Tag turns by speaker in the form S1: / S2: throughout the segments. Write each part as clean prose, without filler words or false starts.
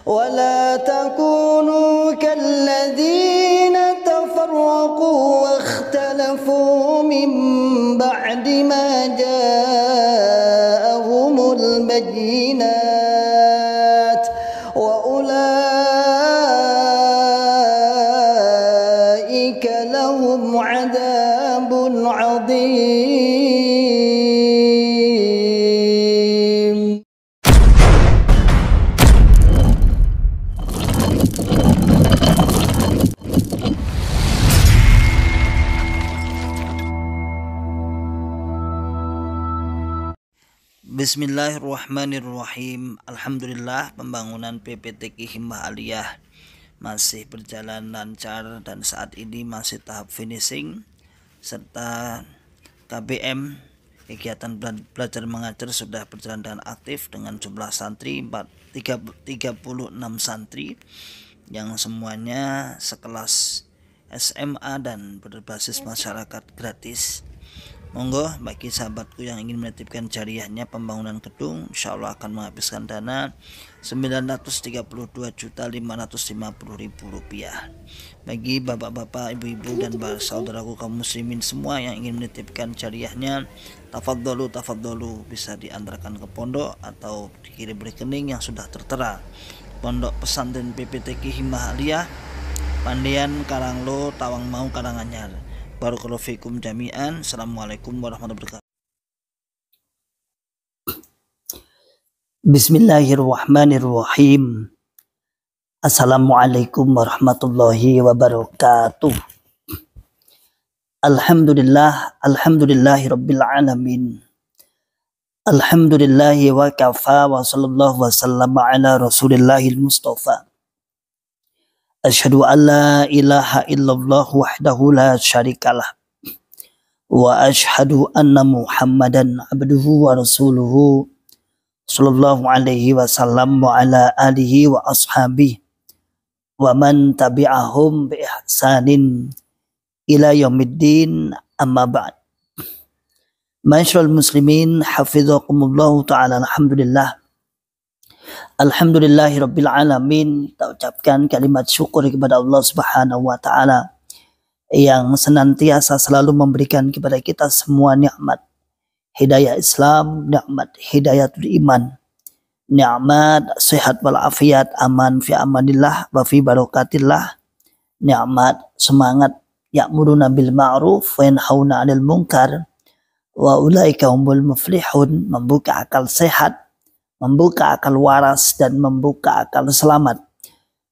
S1: ولا تكونوا كالذين تفرقوا واختلفوا من بعد ما جاءهم البينات وأولئك لهم عذاب عظيم.
S2: Bismillahirrahmanirrahim. Alhamdulillah, pembangunan PPTQ Himmah Aliyah masih berjalan lancar dan saat ini masih tahap finishing, serta KBM kegiatan belajar mengajar sudah berjalan dengan aktif dengan jumlah santri 36 santri yang semuanya sekelas SMA dan berbasis masyarakat gratis. Monggo bagi sahabatku yang ingin menitipkan jariahnya pembangunan gedung, insya Allah akan menghabiskan dana Rp932.550.000. Bagi bapak-bapak, ibu-ibu dan saudaraku kaum muslimin semua yang ingin menitipkan jariahnya, tafadholu bisa diantarkan ke pondok atau dikirim rekening yang sudah tertera. Pondok Pesantren PPTQ Himmah Aliyah, Pandian Karanglo, Tawangmau, Karanganyar. Barakallahu fikum jami'an. Assalamualaikum warahmatullahi wabarakatuh.
S3: Bismillahirrahmanirrahim. Assalamualaikum warahmatullahi wabarakatuh. Alhamdulillahi rabbil alamin. Alhamdulillahi wa kafa wa sallallahu wa sallama ala rasulillahil mustafa. Asyhadu an la ilaha illallah wahdahu la syarikalah wa asyhadu anna Muhammadan abduhu wa rasuluhu sallallahu alaihi wasallam wa ala alihi wa ashabihi wa man tabi'ahum bi ihsanin ila yaumiddin, amma ba'd. Ma'asyiral muslimin, hafizakumullah ta'ala. Alhamdulillahi rabbil alamin. Kita ucapkan kalimat syukur kepada Allah Subhanahu wa taala yang senantiasa selalu memberikan kepada kita semua nikmat hidayah Islam, nikmat hidayatul iman, nikmat sehat wal afiat, aman fi amanillah wa fi barakatillah, nikmat semangat ya'muruna bil ma'ruf wa yanhauna 'anil munkar wa ulaika humul muflihun, membuka akal sehat, membuka akal waras, dan membuka akal selamat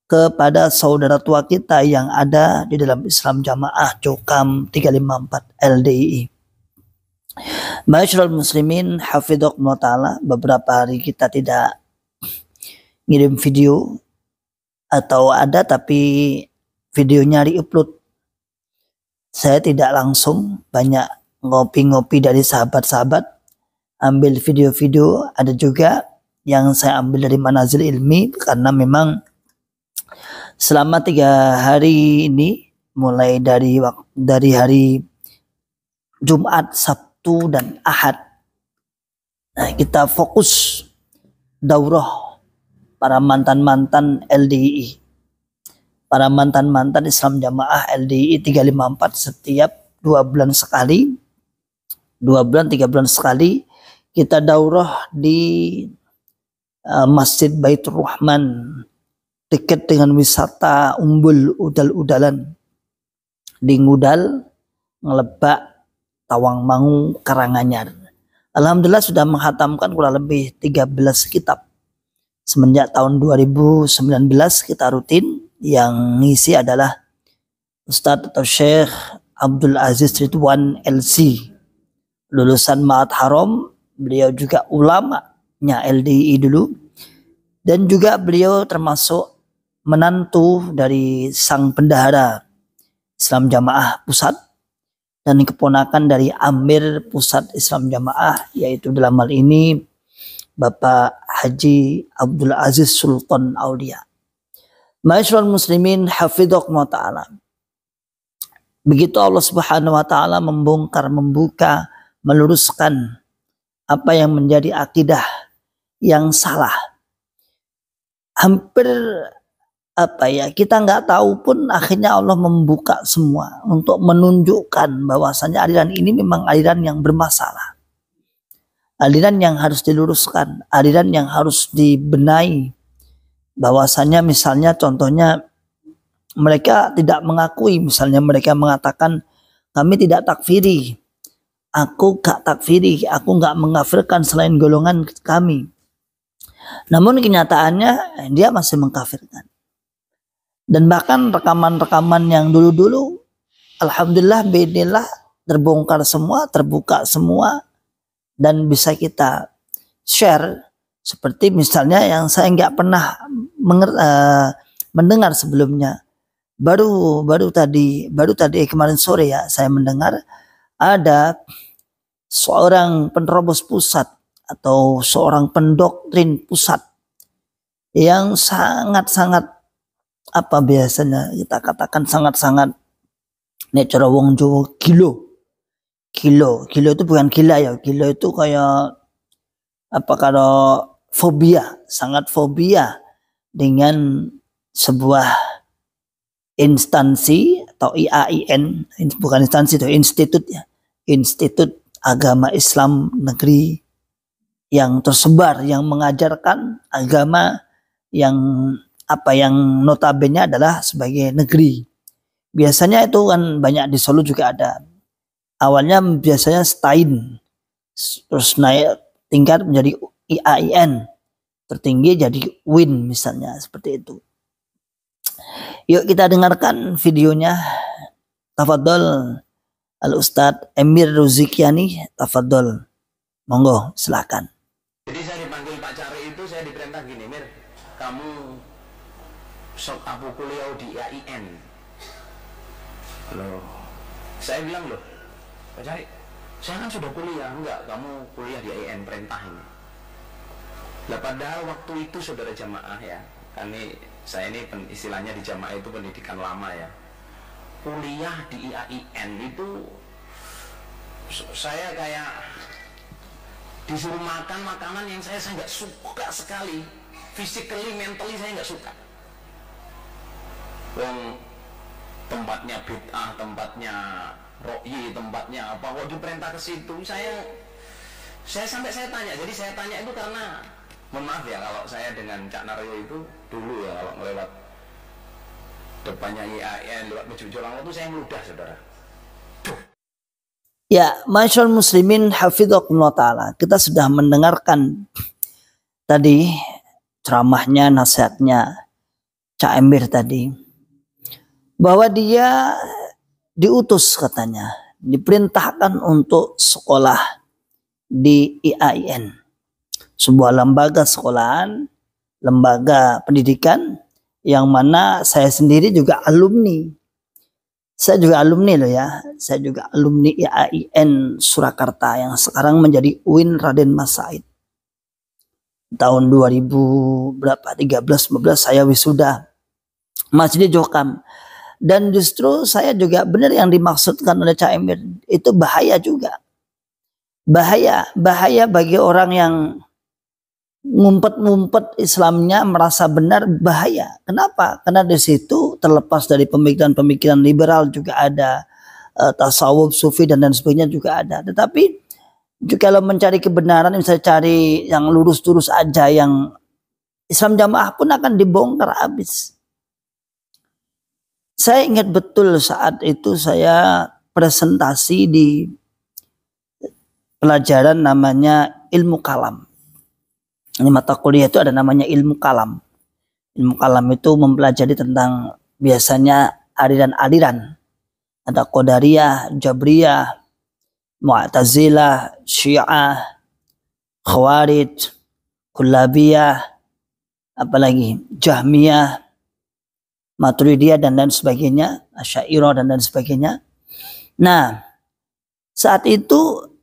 S3: kepada saudara tua kita yang ada di dalam Islam Jamaah Jokam 354 LDII. Ma'asyiral muslimin, hafidhakumullah ta'ala. Beberapa hari kita tidak ngirim video, atau ada tapi videonya di-upload. Saya tidak langsung banyak ngopi-ngopi dari sahabat-sahabat, ambil video-video. Ada juga yang saya ambil dari Manazil Ilmi, karena memang selama 3 hari ini, mulai dari hari Jumat, Sabtu, dan Ahad, kita fokus daurah para mantan-mantan LDII, para mantan-mantan Islam Jamaah LDII 354. Setiap 2 bulan sekali, 2 bulan 3 bulan sekali, kita daurah di Masjid Baitur Rahman, dekat dengan wisata Umbul Udal-Udalan di Ngudal, Ngelebak, Tawangmangu, Karanganyar. Alhamdulillah sudah menghatamkan kurang lebih 13 kitab. Semenjak tahun 2019 kita rutin, yang ngisi adalah Ustadz atau Syekh Abdul Aziz Ridwan LC, lulusan Ma'had Haram. Beliau juga ulamanya LDII dulu, dan juga beliau termasuk menantu dari sang bendahara Islam Jamaah Pusat dan keponakan dari Amir Pusat Islam Jamaah, yaitu dalam hal ini Bapak Haji Abdul Aziz Sultan Aulia. Ma'asyiral muslimin, hafidhakumullah ta'ala. Begitu Allah Subhanahu wa ta'ala membongkar, membuka, meluruskan apa yang menjadi akidah yang salah, hampir kita nggak tahu pun akhirnya Allah membuka semua untuk menunjukkan bahwasanya aliran ini memang aliran yang bermasalah, aliran yang harus diluruskan, aliran yang harus dibenahi. Bahwasanya misalnya contohnya mereka tidak mengakui, misalnya mereka mengatakan kami tidak takfiri, aku gak takfiri, aku gak mengkafirkan selain golongan kami. Namun kenyataannya dia masih mengkafirkan. Dan bahkan rekaman-rekaman yang dulu-dulu, alhamdulillah, biidznillah, terbongkar semua, terbuka semua, dan bisa kita share. Seperti misalnya yang saya nggak pernah mendengar sebelumnya. Baru tadi kemarin sore ya, saya mendengar ada seorang penerobos pusat atau seorang pendoktrin pusat yang sangat-sangat biasanya kita katakan sangat-sangat nek cara wong Jawa gilo itu bukan gila ya, gilo itu kayak kalau fobia, sangat fobia dengan sebuah instansi atau IAIN, bukan instansi itu institut ya, Institut Agama Islam Negeri yang tersebar, yang mengajarkan agama yang yang notabene adalah sebagai negeri. Biasanya itu kan banyak di Solo juga ada. Awalnya biasanya STAIN, terus naik tingkat menjadi IAIN, tertinggi jadi WIN misalnya, seperti itu. Yuk kita dengarkan videonya. Tafadhol Al-Ustadz Emir Ruzikiani, tafadhol. Monggo, silakan.
S4: Jadi saya dipanggil Pak Cari itu, saya diperintah gini, Mir, kamu sok aku kuliah di IAIN. Loh, saya bilang, loh Pak Cari, saya kan sudah kuliah. Enggak, kamu kuliah di IAIN, perintah ini. Nah padahal waktu itu saudara jamaah ya, saya ini istilahnya di jamaah itu pendidikan lama ya, kuliah di IAIN itu saya kayak disuruh makan makanan yang saya nggak suka sekali, physically, mentally saya nggak suka. Tempatnya bid'ah, tempatnya ro'yi, tempatnya apa, kok diperintah ke situ, saya sampai saya tanya. Jadi saya tanya itu karena, mohon maaf ya kalau saya dengan Cak Naryo itu dulu ya, kalau lewat depannya IAIN, lewat Masjid Jolang itu saya meludah, saudara.
S3: Ya, masyaallah muslimin hafidhakumullah ta'ala. Kita sudah mendengarkan tadi ceramahnya, nasihatnya Cak Emir tadi, bahwa dia diutus katanya, diperintahkan untuk sekolah di IAIN, sebuah lembaga sekolahan, lembaga pendidikan yang mana saya sendiri juga alumni. Saya juga alumni loh ya. Saya juga alumni IAIN Surakarta yang sekarang menjadi UIN Raden Mas Said. Tahun 2013-15 saya wisuda masih di Jokam. Dan justru saya juga benar yang dimaksudkan oleh Cak Emir, itu bahaya juga. Bahaya bagi orang yang ngumpet-ngumpet Islamnya merasa benar, bahaya. Kenapa? Karena di situ terlepas dari pemikiran-pemikiran liberal juga ada, tasawuf, sufi dan lain sebagainya juga ada. Tetapi kalau mencari kebenaran, misalnya cari yang lurus-lurus aja, yang Islam jamaah pun akan dibongkar habis. Saya ingat betul saat itu saya presentasi di pelajaran namanya ilmu kalam. Ini mata kuliah itu ada namanya ilmu kalam. Ilmu kalam itu mempelajari tentang biasanya aliran-aliran. Ada Qadariyah, Jabriyah, Mu'tazilah, Syiah, Khawarij, Kullabiyah, apalagi Jahmiyah, Maturidiyah dan lain sebagainya, Asy'ariyah dan lain sebagainya. Nah, saat itu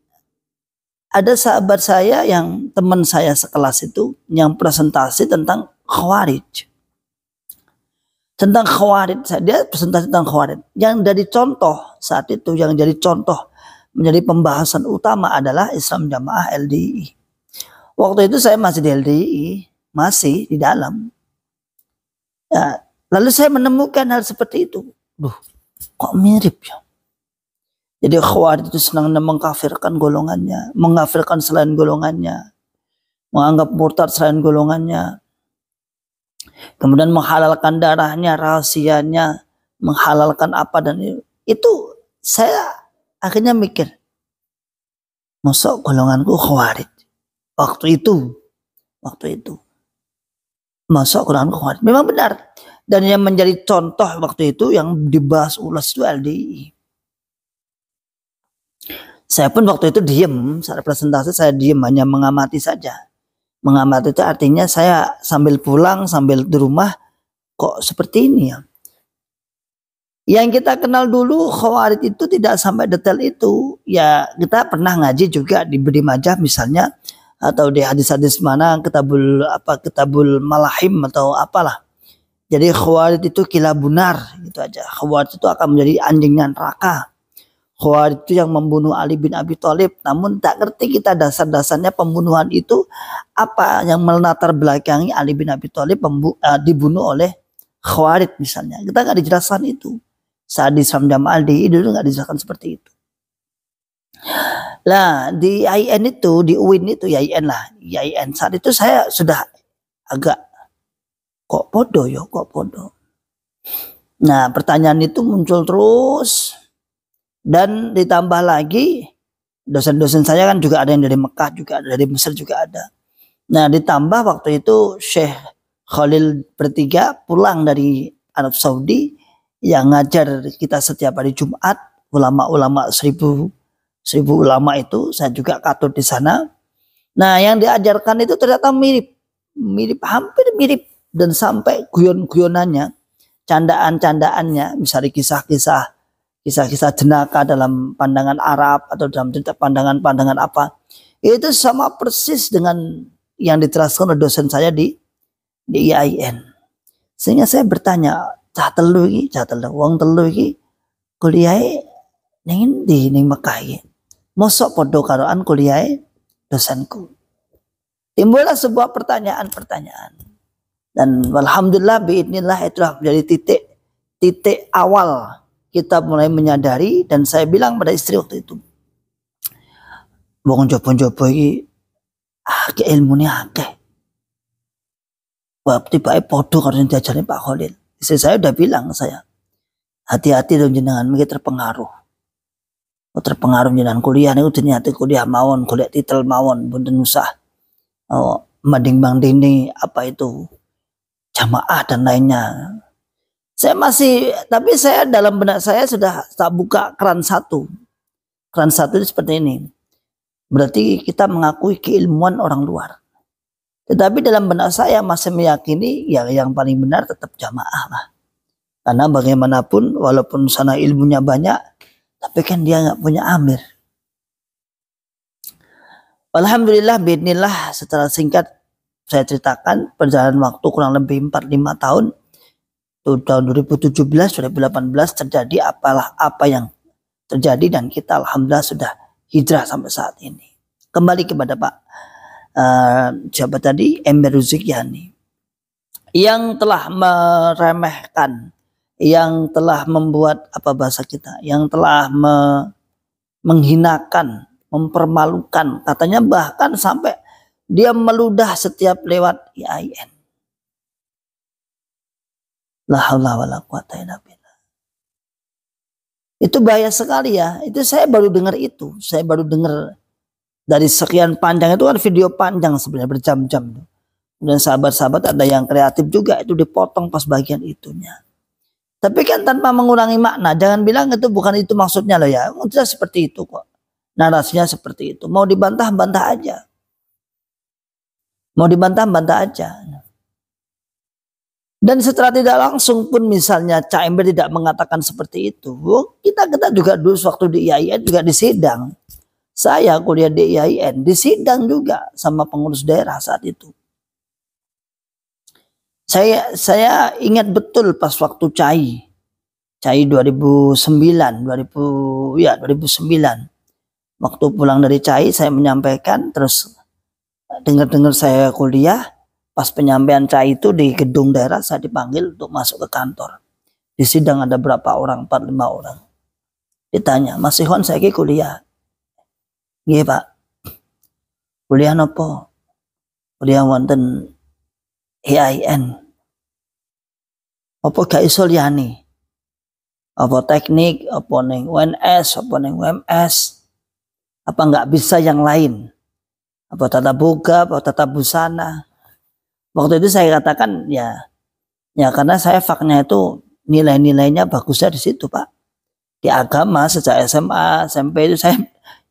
S3: ada sahabat saya yang teman saya sekelas itu yang presentasi tentang Khawarij. Tentang Khawarij, dia presentasi tentang Khawarij. Yang jadi contoh saat itu, yang jadi contoh menjadi pembahasan utama adalah Islam Jamaah LDI. Waktu itu saya masih di LDI, masih di dalam. Ya, lalu saya menemukan hal seperti itu. Duh, kok mirip ya? Jadi Khawarij itu senang mengkafirkan golongannya, mengkafirkan selain golongannya, menganggap murtad selain golongannya, kemudian menghalalkan darahnya, rahasianya, menghalalkan apa dan itu saya akhirnya mikir, masuk golonganku Khawarij waktu itu. Masuk Quran Khawarij. Memang benar. Dan yang menjadi contoh waktu itu yang dibahas ulas itu LDI. Saya pun waktu itu diam, saat presentasi saya diam, hanya mengamati saja. Mengamati itu artinya saya sambil pulang, sambil di rumah, kok seperti ini ya. Yang kita kenal dulu Khawarij itu tidak sampai detail itu. Ya kita pernah ngaji juga di Budi Majah misalnya, atau di hadis-hadis mana kitabul malahim atau apalah. Jadi Khawarij itu kilabunar gitu aja. Khawarij itu akan menjadi anjingnya neraka. Khawarij itu yang membunuh Ali bin Abi Thalib. Namun tak ngerti kita dasar-dasarnya pembunuhan itu apa yang melatar belakangi Ali bin Abi Thalib dibunuh oleh Khawarij misalnya. Kita nggak dijelaskan itu. Saat di Islam Jamaah dulu nggak dijelaskan seperti itu. Nah di IAIN itu, di UIN itu, IAIN saat itu saya sudah agak kok podo. Nah pertanyaan itu muncul terus, dan ditambah lagi dosen-dosen saya kan juga ada yang dari Mekah, juga ada dari Mesir juga ada. Nah ditambah waktu itu Syekh Khalil bertiga pulang dari Arab Saudi yang ngajar kita setiap hari Jumat, ulama-ulama 1000 ulama itu, saya juga katut di sana. Nah yang diajarkan itu ternyata mirip, hampir mirip, dan sampai guyon-guyonannya, candaan-candaannya, misalnya kisah-kisah jenaka dalam pandangan Arab atau dalam cerita pandangan apa, itu sama persis dengan yang diteraskan oleh dosen saya di IAIN. Sehingga saya bertanya, cah telu wong telu iki kuliah ning Mekah iki. Mosok podo karoan kuliah dosenku. Timbullah sebuah pertanyaan. Dan alhamdulillah biidznillah itulah menjadi titik awal kita mulai menyadari, dan saya bilang pada istri waktu itu, wong jopo-jopo iki akeh ilmune akeh. Wah, tiba podo karo diajari Pak Khalil. Istri saya udah bilang, saya hati-hati dong jenengan mungkin terpengaruh jenengan kuliah niku diniati kuliah mawon, golek titel mawon, mboten usah manding-manding apa itu jamaah dan lainnya. Tapi saya dalam benak saya sudah tak buka keran satu. Keran satu itu seperti ini. Berarti kita mengakui keilmuan orang luar. Tetapi dalam benak saya masih meyakini yang paling benar tetap jamaah lah. Karena bagaimanapun walaupun sana ilmunya banyak, tapi kan dia nggak punya amir. Alhamdulillah biidznillah, secara singkat saya ceritakan perjalanan waktu kurang lebih 4-5 tahun. Tahun 2017, 2018 terjadi apa yang terjadi, dan kita alhamdulillah sudah hijrah sampai saat ini. Kembali kepada Pak siapa tadi, Emir Ruzikyani, yang telah meremehkan, yang telah membuat yang telah menghinakan, mempermalukan, katanya bahkan sampai dia meludah setiap lewat IAIN. La haula wala quwata illa billah. Itu bahaya sekali ya. Itu saya baru dengar itu. Saya baru dengar dari sekian panjang, itu kan video panjang sebenarnya berjam-jam. Dan sahabat-sahabat ada yang kreatif juga, itu dipotong pas bagian itunya. Tapi kan tanpa mengurangi makna. Jangan bilang itu maksudnya loh ya. Tidak seperti itu kok. Narasinya seperti itu. Mau dibantah, bantah aja. Dan setelah tidak langsung pun misalnya Cak Emir tidak mengatakan seperti itu. Kita juga dulu waktu di IAIN juga disidang. Saya kuliah di IAIN disidang juga sama pengurus daerah saat itu. Saya ingat betul pas waktu CAI 2009. Waktu pulang dari CAI saya menyampaikan, terus dengar saya kuliah, Pas penyampaian CAI itu di gedung daerah, saya dipanggil untuk masuk ke kantor. Di sidang ada berapa orang? 4-5 orang. Ditanya, Mas Ihwan saya kuliah. Nggih Pak. Kuliah nopo? Kuliah wonten IAIN. Apa gak iso liyane? Apa teknik, apa ning UNS, apa ning UMS? Apa nggak bisa yang lain? Apa tata boga, apa tata busana? Waktu itu saya katakan ya karena saya faknya itu nilai-nilainya bagusnya di situ Pak. Di agama sejak SMA, SMP itu saya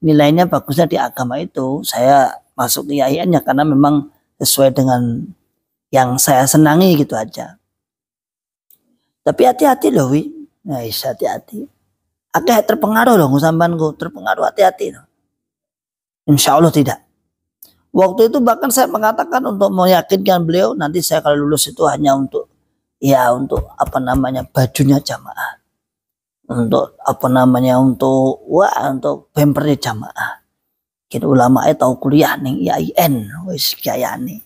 S3: nilainya bagusnya di agama itu. Saya masuk ke IAIN ya karena memang sesuai dengan yang saya senangi gitu aja. Tapi hati-hati loh Wi. Nah, hati-hati. Agak terpengaruh loh sampeanku, terpengaruh hati-hati loh. Insya Allah tidak. Waktu itu bahkan saya mengatakan untuk meyakinkan beliau nanti saya kalau lulus itu hanya untuk bajunya jamaah. Untuk untuk pampernya jamaah. Kita ulama tahu kuliah ning IAIN wis kayane.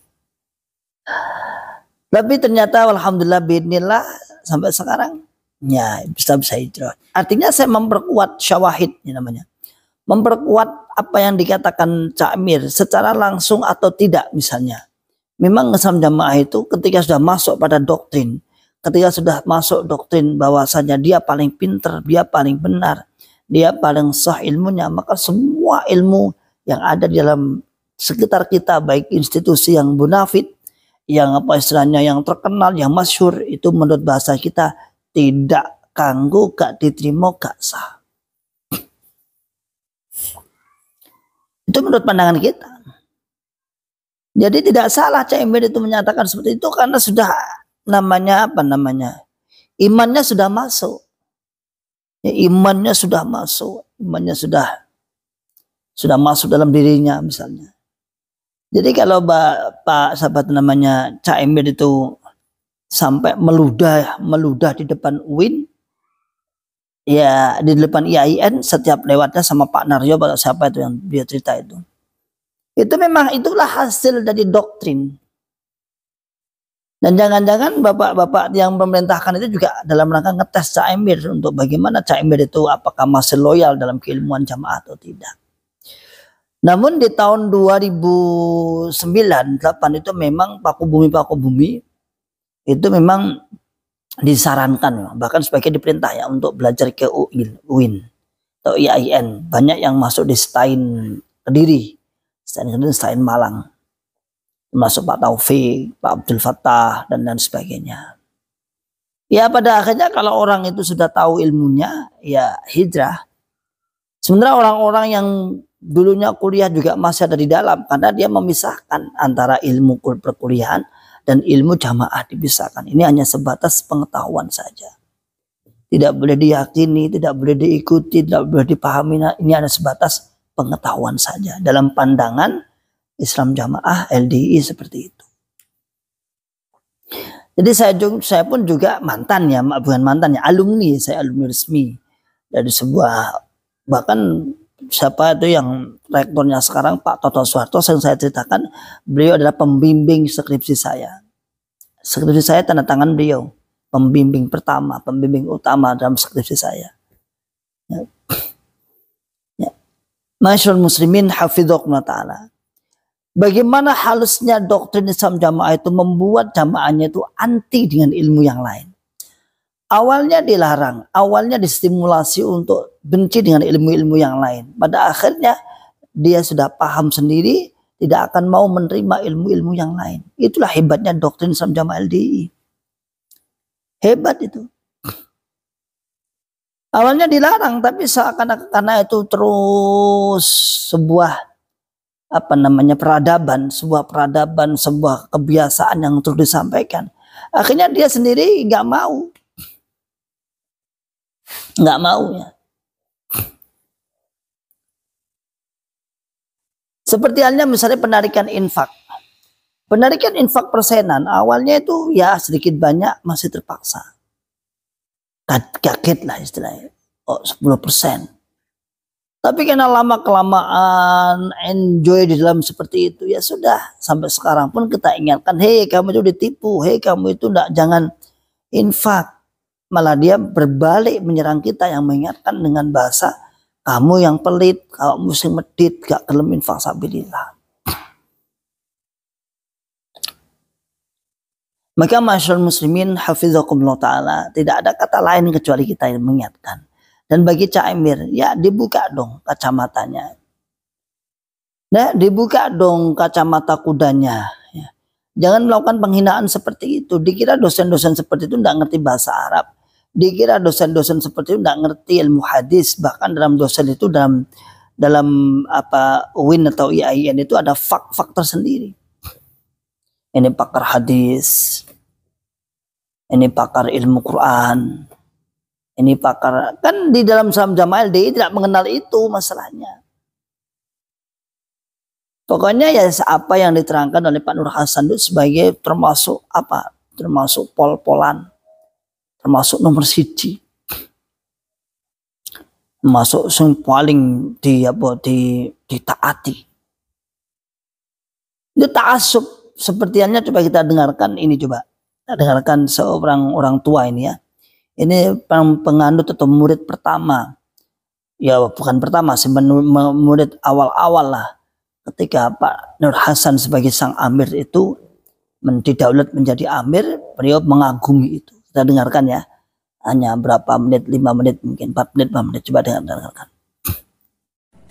S3: Tapi ternyata alhamdulillah binillah sampai sekarang ya bisa hijrah. Artinya saya memperkuat syawahid namanya. Memperkuat apa yang dikatakan Cak Emir secara langsung atau tidak misalnya. Memang Islam Jamaah itu ketika sudah masuk pada doktrin, ketika sudah masuk doktrin bahwasanya dia paling pinter, dia paling benar, dia paling sah ilmunya, maka semua ilmu yang ada di dalam sekitar kita baik institusi yang munafid, yang istilahnya yang terkenal, yang masyhur itu menurut bahasa kita tidak kanggo, gak diterima, gak sah. Itu menurut pandangan kita. Jadi tidak salah Cak Emir itu menyatakan seperti itu karena sudah imannya sudah masuk. Ya, imannya sudah masuk dalam dirinya misalnya. Jadi kalau Pak sahabat namanya Cak Emir itu sampai meludah di depan UIN, ya di depan IAIN setiap lewatnya sama Pak Naryo atau siapa itu yang dia cerita itu memang itulah hasil dari doktrin. Dan jangan-jangan bapak-bapak yang memerintahkan itu juga dalam rangka ngetes Cak Emir untuk bagaimana Cak Emir itu apakah masih loyal dalam keilmuan jamaah atau tidak. Namun di tahun 2009-2008 itu memang Paku Bumi itu memang disarankan, bahkan sebagai diperintah ya untuk belajar ke UIN atau IAIN. Banyak yang masuk di Stein Kediri, Stein Malang, masuk Pak Taufik, Pak Abdul Fattah dan sebagainya. Ya pada akhirnya kalau orang itu sudah tahu ilmunya ya hijrah. Sebenarnya orang-orang yang dulunya kuliah juga masih ada di dalam karena dia memisahkan antara ilmu perkuliahan dan ilmu jamaah dipisahkan. Ini hanya sebatas pengetahuan saja. Tidak boleh diyakini, tidak boleh diikuti, tidak boleh dipahami. Ini hanya sebatas pengetahuan saja. Dalam pandangan Islam Jamaah LDI seperti itu. Jadi saya pun juga mantan ya, bukan mantan ya, alumni. Saya alumni resmi dari sebuah, bahkan siapa itu yang rektornya sekarang Pak Toto Soeharto yang saya ceritakan, beliau adalah pembimbing skripsi saya. Skripsi saya tanda tangan beliau, pembimbing pertama, pembimbing utama dalam skripsi saya. Ya. Masyaallah muslimin hafidzakumullah taala. Bagaimana halusnya doktrin Islam Jamaah itu membuat jamaahnya itu anti dengan ilmu yang lain. Awalnya dilarang, awalnya distimulasi untuk benci dengan ilmu-ilmu yang lain. Pada akhirnya dia sudah paham sendiri, tidak akan mau menerima ilmu-ilmu yang lain. Itulah hebatnya doktrin Islam Jamaah LDI. Hebat itu. Awalnya dilarang, tapi karena itu terus sebuah peradaban, sebuah kebiasaan yang terus disampaikan. Akhirnya dia sendiri nggak mau. Nggak mau ya. Seperti halnya misalnya penarikan infak. Penarikan infak persenan awalnya itu ya sedikit banyak masih terpaksa. Kaget lah istilahnya. Oh 10%. Tapi karena lama kelamaan enjoy di dalam seperti itu, ya sudah, sampai sekarang pun kita ingatkan, hei kamu itu ditipu, hei kamu itu jangan infak. Malah dia berbalik menyerang kita yang mengingatkan dengan bahasa, kamu yang pelit, kamu sing medit, gak gelem infak sabilillah. Maka masyarakat muslimin hafizakumullah ta'ala, tidak ada kata lain kecuali kita yang mengingatkan. Dan bagi Cak Emir, ya dibuka dong kacamatanya. Nah, dibuka dong kacamata kudanya. Ya. Jangan melakukan penghinaan seperti itu. Dikira dosen-dosen seperti itu tidak ngerti bahasa Arab. Dikira dosen-dosen seperti itu tidak ngerti ilmu hadis. Bahkan dalam dosen itu dalam UIN atau IAIN itu ada fak-fak tersendiri. Ini pakar hadis. Ini pakar ilmu Quran. Ini pakar, kan di dalam Salam Jamaah LDI tidak mengenal itu masalahnya. Pokoknya ya apa yang diterangkan oleh Pak Nur Hasan itu sebagai termasuk apa? Termasuk pol-polan, termasuk nomor siji, termasuk yang paling ditaati. Itu ta'assub sepertinya. Coba kita dengarkan ini, coba kita dengarkan seorang orang tua ini ya. Ini penganut atau murid pertama, ya bukan pertama sih, murid awal-awal lah, ketika Pak Nur Hasan sebagai sang amir itu didaulat menjadi amir, beliau mengagumi itu. Kita dengarkan ya, hanya berapa menit, 5 menit mungkin, 4 menit, 5 menit, coba dengarkan.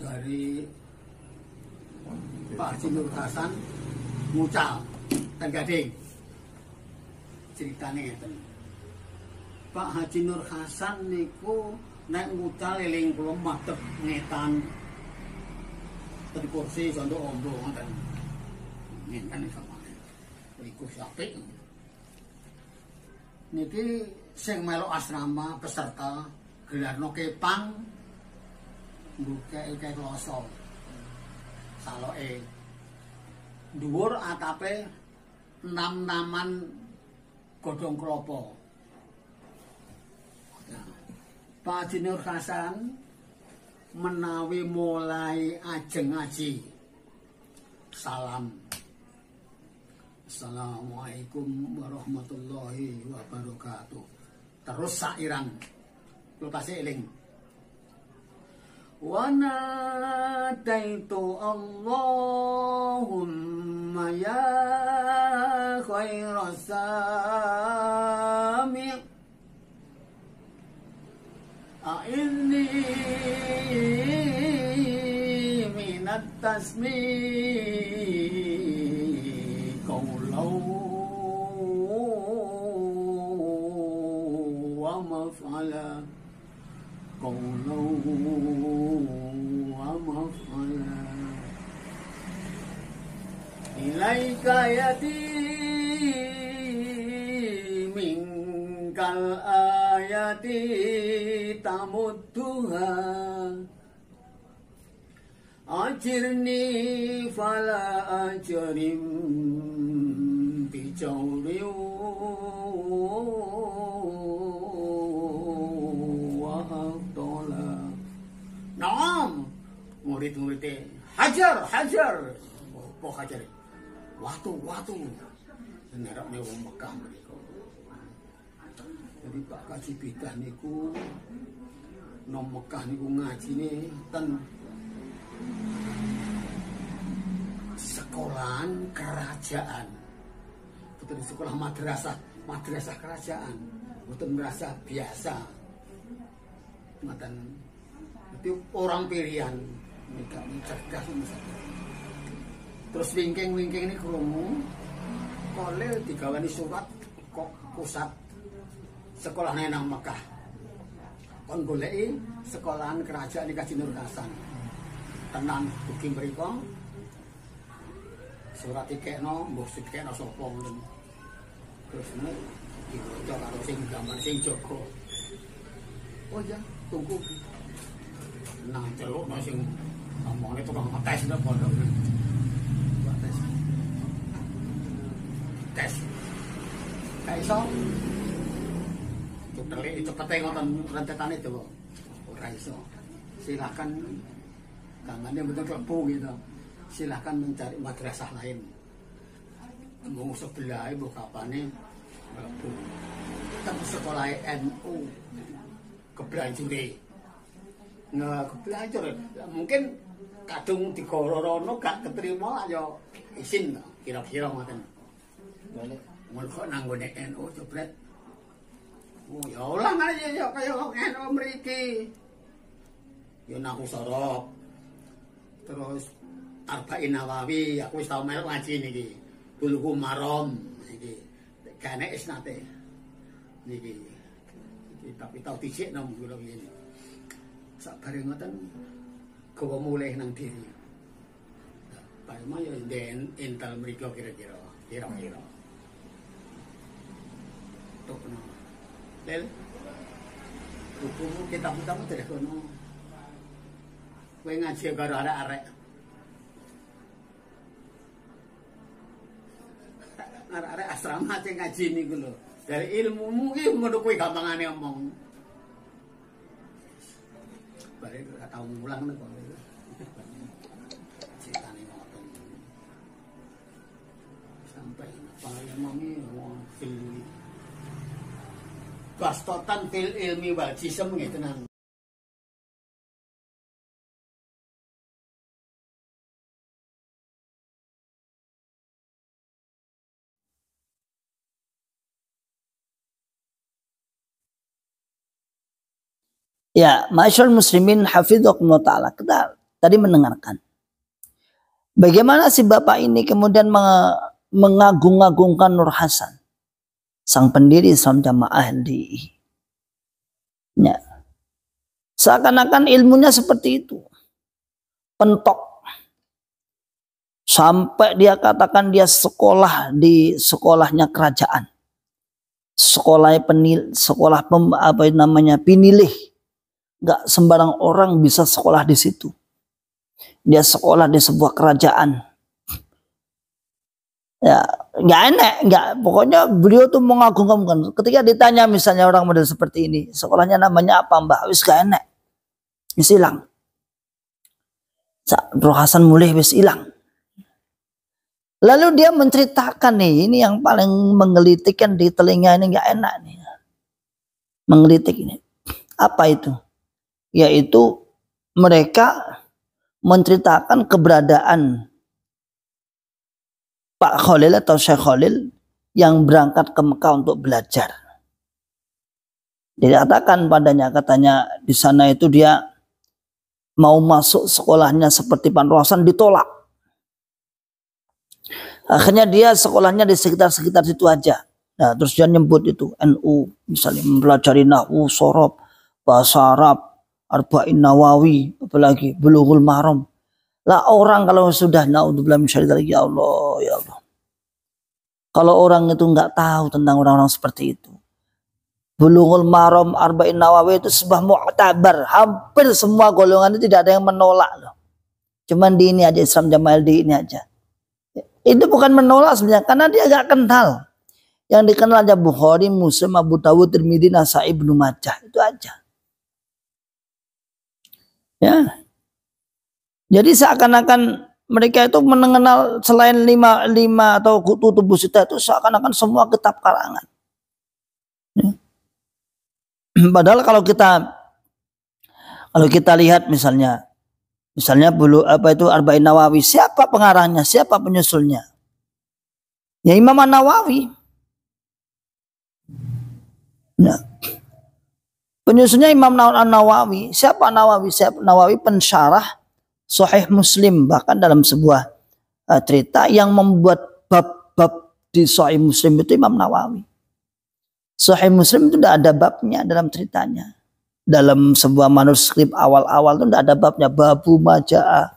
S5: Dari Pak Haji Nur Hasan Mucal dan Gading, ceritanya ngeten. Pak Haji Nur Hasan niku nek ngucal eling kula madhep ngetan ten kursi contoh ombo ngoten. Ngeten sampeyan. Iku apik. Niki sing melok asrama peserta gelarno kepang mbukeke kloso. Saloke dhuwur atape 6 naman godhong klapa. Pak Haji Nur Hasan menawi mulai ajeng ngaji. Salam. Assalamualaikum warahmatullahi wabarakatuh. Terus sairan. Lu pasti eling. Wa nadaitu Allahumma ya khairas sami' A'inni minat tasmi' qawlau wa maf'ala qawlau wa maf'ala ilaika yati minkal ayati tamudduha ajirni fala ajrim bijawri wa hafdola. Naam murid-muridnya hajar apa hajar watu neraknya wong Mekah mereka. Jadi Pak Kaji Bidah niku nang Mekah niku ngajine ten sekolahan kerajaan. Betul sekolah madrasah kerajaan. Betul merasa biasa. Ngoten. Itu orang pilihan. Mereka cerdas misalnya. Terus wingking ini krungu kolel digawani surat kok pusat sekolahnya nang Mekah. Kon goleki sekolahan kerajaan di Haji Nur Hasan. Tenan booking mriko. Surat dikekno, mbok dikekno sapa ngoten. Terus nek diwaca karo sing gambar sing jaga. Oh ya, tunggu. Nang celuk nang sing omongane tukang ngetes ndak pondok. Tes. Kayak iso. Telik cepete ngoten rentetane dawa. Ora iso. Silakan Kangannya betul klepu gitu. Silahkan mencari madrasah lain. Mau sebelah ibu kapannya klepu. Tapi sekolah NU Keblajure. Nggak kebelajar. Mungkin kadung digororono gak keterima aja isin kira-kira ngoten. Mun kok nanggone NU jebret. Oh ya ulang aja ya kaya NU mriki. Ya naku sorok. Terus Arba'in Nawawi aku wis tau melok ngaji niki. Bulughul Maram iki. Gane isnate. Niki. Tapi tau dhisik nang kula ngene. Sabare ngoten gawa mulih nang diri. Paling ya den ental mriko kira-kira. Kira-kira. Tok no. Lel. Hukum kitab-kitab terus kono. Kowe ngaji karo arek-arek. Arek-arek asrama sing ngaji niku lho. Dari ilmumu ki ngono kowe gampangane omong. Bare gak tau mulang nek kok. Citane ngoten. Sampai paling mami fil bastotan fil ilmi wal jism ngeten.
S3: Ya, masyaallah muslimin hafidhakumullah ta'ala. Kita tadi mendengarkan bagaimana si bapak ini kemudian mengagung-agungkan Nur Hasan, sang pendiri Islam Jamaah LDI. Ya. Seakan-akan ilmunya seperti itu. Pentok. Sampai dia katakan dia sekolah di sekolahnya kerajaan. Sekolah pinilih. Gak sembarang orang bisa sekolah di situ. Dia sekolah di sebuah kerajaan. Ya, nggak enak, nggak. Pokoknya beliau tuh mengagungkan. Ketika ditanya misalnya orang model seperti ini, sekolahnya namanya apa Mbak? Wis gak enak, wis hilang. Nur Hasan mulih wis hilang. Lalu dia menceritakan nih, ini yang paling menggelitik kan di telinga ini nggak enak nih. Menggelitik ini. Apa itu? Yaitu mereka menceritakan keberadaan Pak Khalil atau Syekh Khalil yang berangkat ke Mekah untuk belajar. Dikatakan padanya, katanya di sana itu dia mau masuk sekolahnya seperti Pak Nur Hasan ditolak. Akhirnya dia sekolahnya di sekitar-sekitar situ aja. Nah, terus dia nyebut itu NU, misalnya mempelajari nahwu, shorob, bahasa Arab, Arba'in Nawawi, apalagi Bulughul Maram. Lah orang kalau sudah naudzubillah min syaitanir rajim, ya Allah, ya Allah. Kalau orang itu nggak tahu tentang orang-orang seperti itu. Bulughul Maram, Arba'in Nawawi itu sebuah mu'tabar. Hampir semua golongan itu tidak ada yang menolak loh. Cuman di ini aja, Islam Jamaah di ini aja. Itu bukan menolak sebenarnya, karena dia nggak kenal. Yang dikenal aja Bukhari, Muslim, Abu Dawud, Tirmidzi, Nasai, Ibnu Majah. Itu aja. Ya, jadi seakan-akan mereka itu mengenal selain lima atau kutubus sita itu seakan-akan semua kitab karangan. Ya. Padahal kalau kita lihat misalnya Arba'in Nawawi, siapa pengarangnya, siapa penyusulnya? Ya Imam An-Nawawi. Nah. Penyusunnya Imam An-Nawawi. Siapa Nawawi? Siapa Nawawi? Pensyarah Sahih Muslim. Bahkan dalam sebuah cerita yang membuat bab-bab di Sahih Muslim itu Imam Nawawi. Sahih Muslim itu tidak ada babnya dalam ceritanya. Dalam sebuah manuskrip awal-awal itu tidak ada babnya. Babu Maja'ah.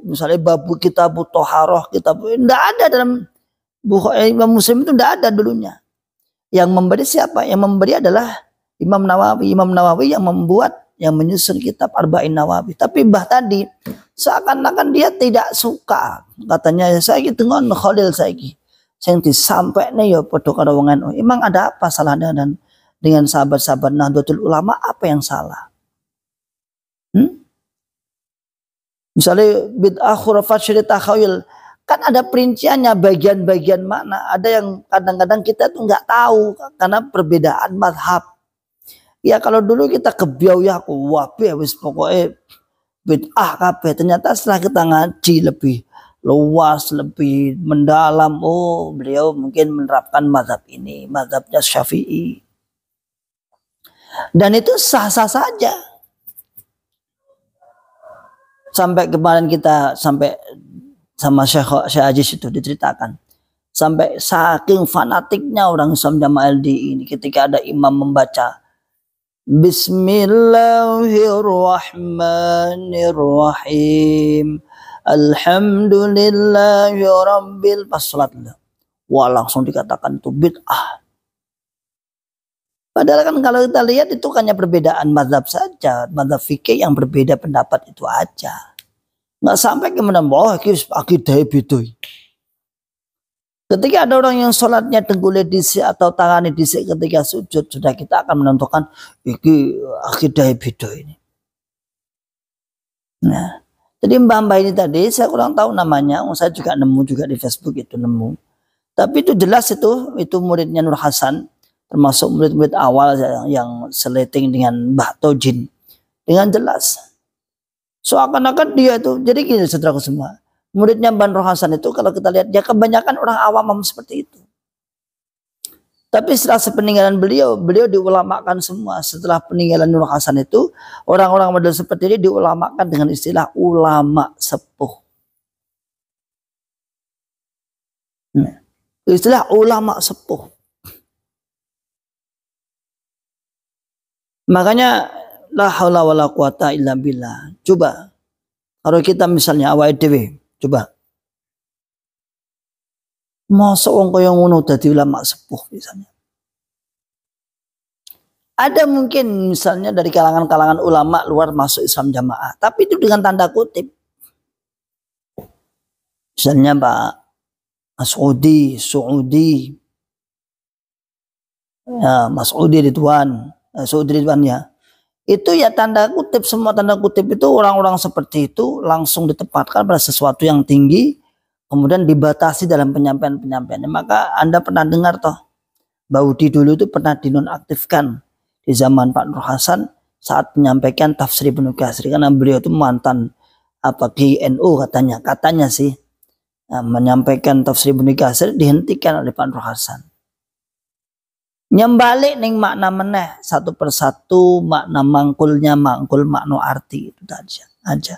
S3: Misalnya babu Kitabu Toharoh. Tidak ada dalam Imam Muslim itu tidak ada dulunya. Yang memberi siapa? Yang memberi adalah Imam Nawawi. Imam Nawawi yang membuat, yang menyusun kitab Arba'in Nawawi. Tapi Mbah tadi seakan-akan dia tidak suka. Katanya saya dengan Khalil saiki. Sing disampaikne ya padha karo wong NU. Emang ada apa salahnya dengan sahabat-sahabat Nahdlatul Ulama? Apa yang salah? Misalnya bid'ah khurafat syirik takhayul, kan ada perinciannya bagian-bagian mana. Ada yang kadang-kadang kita tuh nggak tahu karena perbedaan mazhab. Ya kalau dulu kita kebiau ya wabe wis pokoknya bid'ah kabeh. Ternyata setelah kita ngaji lebih luas, lebih mendalam, oh beliau mungkin menerapkan mazhab ini, mazhabnya Syafi'i. Dan itu sah-sah saja. Sampai kemarin kita sampai sama Syekh Aziz itu diceritakan. Sampai saking fanatiknya orang Islam Jamaah LDI ini ketika ada imam membaca Bismillahirrahmanirrahim. Alhamdulillahi rabbil pas salat. Wah langsung dikatakan itu bid'ah. Padahal kan kalau kita lihat itu hanya perbedaan mazhab saja, mazhab fikih yang berbeda pendapat itu aja. Nggak sampai kemudian bahwa akidah beda. Ketika ada orang yang sholatnya dengkulnya disik atau tangannya disik ketika sujud, sudah kita akan menentukan iki akidah beda ini. Nah, jadi mbak-mbak ini tadi saya kurang tahu namanya, saya juga nemu juga di Facebook itu nemu. Tapi itu jelas itu muridnya Nur Hasan. Termasuk murid-murid awal yang seleting dengan Mbah Tojin dengan jelas. Seakan-akan dia itu, jadi gini saudaraku semua, muridnya Mbah Nur Hasan itu kalau kita lihat dia kebanyakan orang awam seperti itu. Tapi setelah sepeninggalan beliau diulamakan semua. Setelah peninggalan Nur Hasan itu orang-orang model seperti ini diulamakan dengan istilah ulama sepuh. Nah, istilah ulama sepuh. Makanya la haula wala quwata illa billah. Coba kalau kita misalnya awake dhewe, coba masa wong kaya ngono dadi ulama sepuh misalnya. Ada mungkin misalnya dari kalangan-kalangan ulama luar masuk Islam Jamaah, tapi itu dengan tanda kutip. Misalnya Pak Mas'udi, ya, Mas'udi Ridwan, Saudi Ridwan ya. Itu ya tanda kutip, semua tanda kutip itu orang-orang seperti itu langsung ditempatkan pada sesuatu yang tinggi, kemudian dibatasi dalam penyampaian-penyampaiannya. Maka Anda pernah dengar toh, Baudi dulu itu pernah dinonaktifkan di zaman Pak Nur Hasan saat menyampaikan tafsir Ibnu Katsir, karena beliau itu mantan GNU katanya sih. Nah, menyampaikan tafsir Ibnu Katsir dihentikan oleh Pak Nur Hasan. Nyembalik ning makna meneh satu persatu, makna mangkulnya mangkul, makna arti itu aja.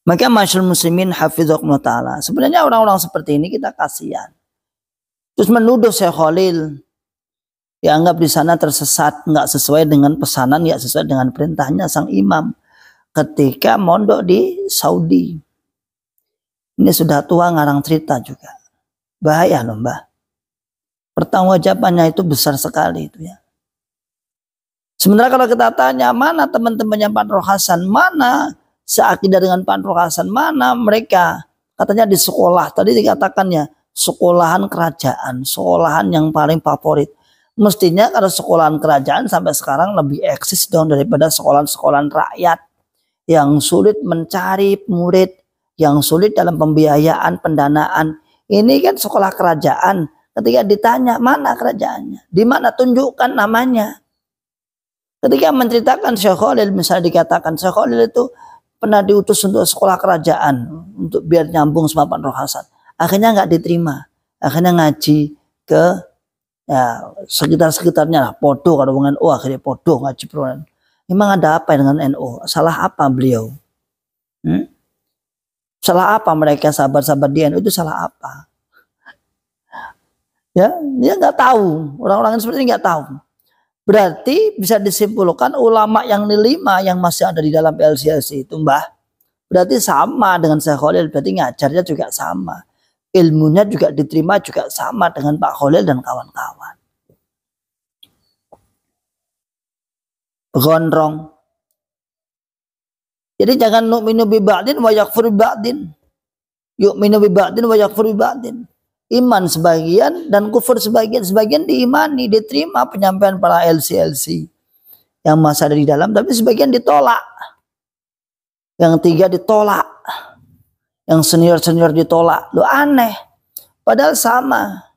S3: Maka masyaallah muslimin hafizakumullah taala. Sebenarnya orang-orang seperti ini kita kasihan. Terus menuduh Syekh Khalil, dianggap di sana tersesat, nggak sesuai dengan pesanan, nggak sesuai dengan perintahnya sang imam ketika mondok di Saudi. Ini sudah tua ngarang cerita juga. Bahaya loh mbah. Pertanggungjawabannya itu besar sekali itu ya. Sebenarnya kalau kita tanya mana teman-temannya Pak Nur Hasan, mana seakidah dengan Pak Nur Hasan, mana mereka? Katanya di sekolah, tadi dikatakan ya, sekolahan kerajaan, sekolahan yang paling favorit. Mestinya kalau sekolahan kerajaan sampai sekarang lebih eksis dong daripada sekolahan-sekolahan rakyat yang sulit mencari murid, yang sulit dalam pembiayaan, pendanaan. Ini kan sekolah kerajaan. Ketika ditanya mana kerajaannya, di mana, tunjukkan namanya. Ketika menceritakan Syekh Khalil, misalnya dikatakan Syekh Khalil itu pernah diutus untuk sekolah kerajaan untuk biar nyambung sama Pak Nur Hasan. Akhirnya nggak diterima. Akhirnya ngaji ke ya sekitar-sekitarnya lah. Podo kalau dengan akhirnya podo ngaji perubahan. Memang ada apa dengan NU? Salah apa beliau? Salah apa mereka sahabat-sahabat di NU itu salah apa? Ya, dia nggak tahu. Orang-orang seperti ini nggak tahu. Berarti bisa disimpulkan ulama yang 5 yang masih ada di dalam LCLC itu mbah, berarti sama dengan Syekh Khalil, berarti ngajarnya juga sama. Ilmunya juga diterima juga sama dengan Pak Khalil dan kawan-kawan. Gondrong. Jadi jangan nu'minu bi ba'din wa yakfur bi ba'din. Yu'minu bi ba'din wa yakfur bi ba'din. Iman sebagian dan kufur sebagian. Sebagian diimani, diterima penyampaian para LCLC. yang masih ada di dalam, tapi sebagian ditolak. Yang 3 ditolak. Yang senior-senior ditolak. Lu aneh. Padahal sama.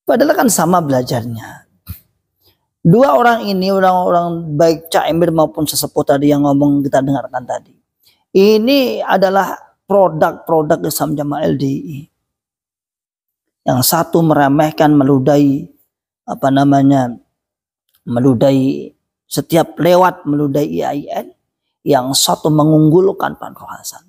S3: Padahal kan sama belajarnya. 2 orang ini, orang-orang baik Cak Emir maupun sesepuh tadi yang ngomong kita dengarkan tadi. Ini adalah produk-produk Islam Jamaah LDI. Yang satu meremehkan, meludahi, meludahi setiap lewat, meludahi IAIN. Yang satu mengunggulkan Pak Nur Hasan.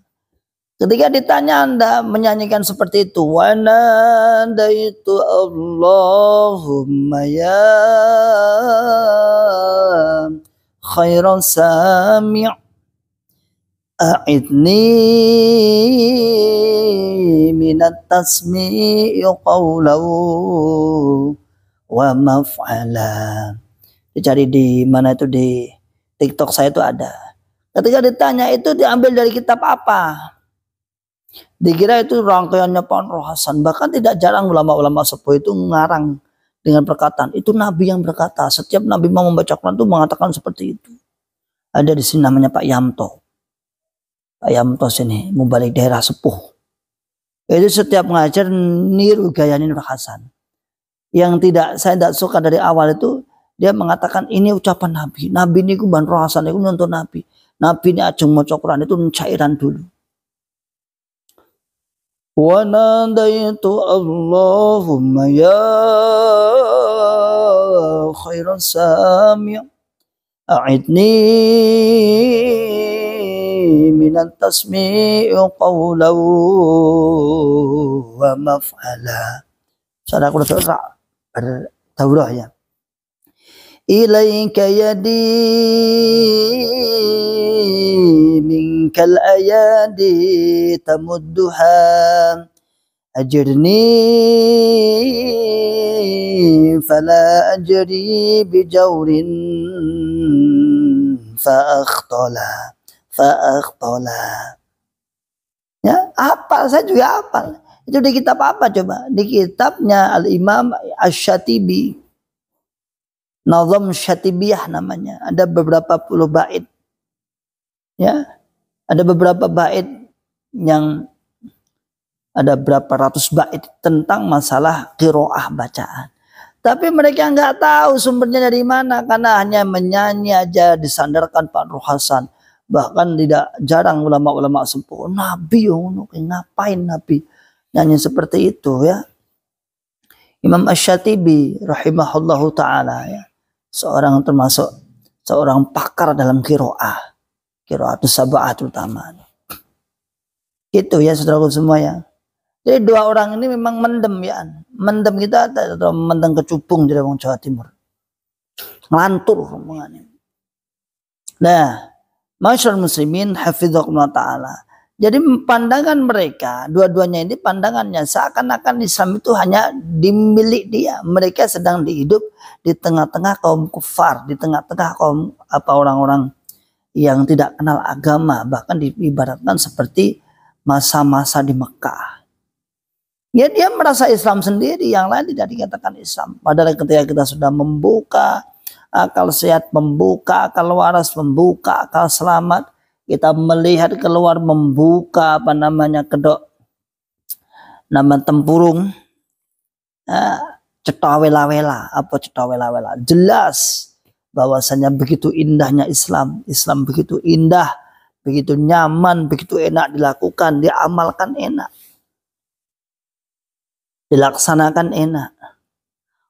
S3: Ketika ditanya Anda menyanyikan seperti itu, wa nadaitu Allahumma ya khairan sami' a'idni minat tasmi'i qawlahu wa maf'ala. Dicari di mana itu, di TikTok saya itu ada. Ketika ditanya itu diambil dari kitab apa? Dikira itu rangkaiannya Pak Nur Hasan. Bahkan tidak jarang ulama-ulama sepuh itu ngarang dengan perkataan itu Nabi yang berkata. Setiap Nabi mau membaca Quran itu mengatakan seperti itu. Ada di sini namanya Pak Yamto. Pak Yamto sini mubalik daerah sepuh. Itu setiap ngajar niru gaya Nur Hasan. Yang saya tidak suka dari awal itu dia mengatakan ini ucapan Nabi. Nabi ini Pak Nur Hasan itu nonton Nabi. Nabi ini ajeng maca Quran itu cairan dulu. Wa nadaitu Allahumma ya khairan sami' a'idni minat tasmi'i qawlahu wa maf'ala. Saudara berdaurah ya. Ilaika yadi minkal ayadi tamudduha ajirni fala ajri bijawrin fa'akhtala. Ya, hafal, saya juga hafal. Itu di kitab apa coba? Di kitabnya Al-Imam Asy-Syatibi. Nazam Syatibiyah namanya. Ada beberapa puluh bait. Ya. Ada beberapa bait yang ada berapa ratus bait tentang masalah qiraah bacaan. Tapi mereka nggak tahu sumbernya dari mana karena hanya menyanyi aja disandarkan Pak Nur Hasan. Bahkan tidak jarang ulama-ulama sepuh Nabi ngapain Nabi nyanyi seperti itu ya. Imam Asy-Syatibi rahimahullahu taala ya. Termasuk seorang pakar dalam qiraatus sab'ah terutama. Gitu ya saudaraku semua ya. Jadi 2 orang ini memang mendem ya. Mendem kita atau mendem kecubung dari orang Jawa Timur. Ngelantur omongannya. Nah, masyarakat muslimin hafizakumullah ta'ala. Jadi pandangan mereka, dua-duanya ini pandangannya seakan-akan Islam itu hanya dimilik dia. Mereka sedang hidup di tengah-tengah kaum kufar, di tengah-tengah kaum orang-orang yang tidak kenal agama, bahkan diibaratkan seperti masa-masa di Mekah. Ya dia merasa Islam sendiri, yang lain tidak dikatakan Islam. Padahal ketika kita sudah membuka akal sehat, membuka akal waras, membuka akal selamat, kita melihat keluar, membuka kedok nama tempurung, cetawela-wela, jelas bahwasanya begitu indahnya Islam begitu indah, begitu nyaman, begitu enak dilakukan, diamalkan enak, dilaksanakan enak.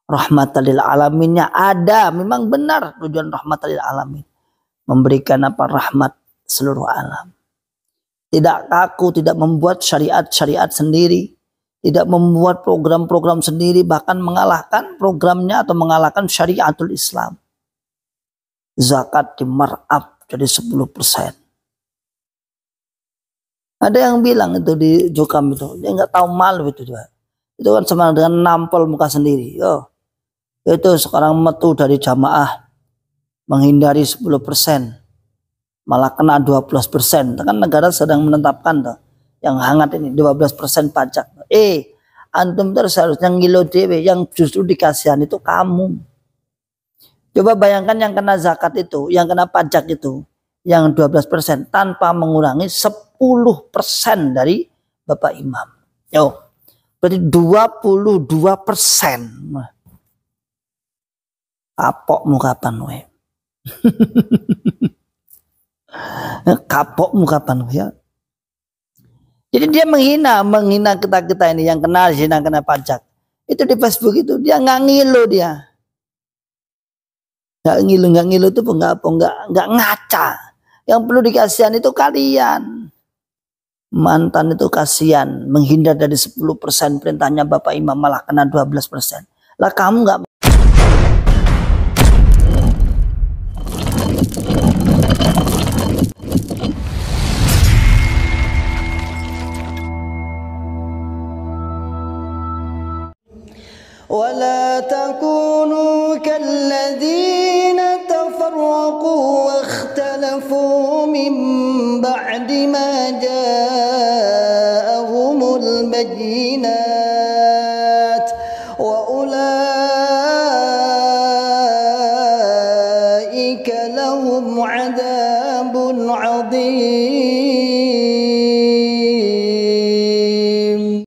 S3: Rahmatan lil alaminnya ada, memang benar tujuan rahmatan lil alamin, memberikan rahmat seluruh alam. Tidak kaku, tidak membuat syariat-syariat sendiri, tidak membuat program-program sendiri, bahkan mengalahkan programnya atau mengalahkan syariatul Islam. Zakat di mar'ab jadi 10%. Ada yang bilang itu di Jokam itu, dia nggak tahu malu itu juga. Itu kan sama dengan nampol muka sendiri. Yo, itu sekarang metu dari jamaah menghindari 10%. Malah kena 12%. Kan negara sedang menetapkan tuh yang hangat ini 12% pajak. Antum terus harusnya ngilo dewe, yang justru dikasihan itu kamu. Coba bayangkan yang kena zakat itu, yang kena pajak itu, yang 12% tanpa mengurangi 10% dari Bapak Imam. Yo, berarti 22%. Kapokmu kapan we? Kapokmu kapan ya? Jadi dia menghina kita ini yang kena pajak. Itu di Facebook itu dia nggak ngilu dia. Nggak ngilu itu nggak ngaca. Yang perlu dikasihan itu kalian. Mantan itu kasihan menghindar dari 10% perintahnya Bapak Imam malah kena 12%. Lah kamu nggak
S1: ولا تكونوا كالذين تفرقوا واختلفوا من بعد ما جاءهم البينات وأولئك لهم عذاب عظيم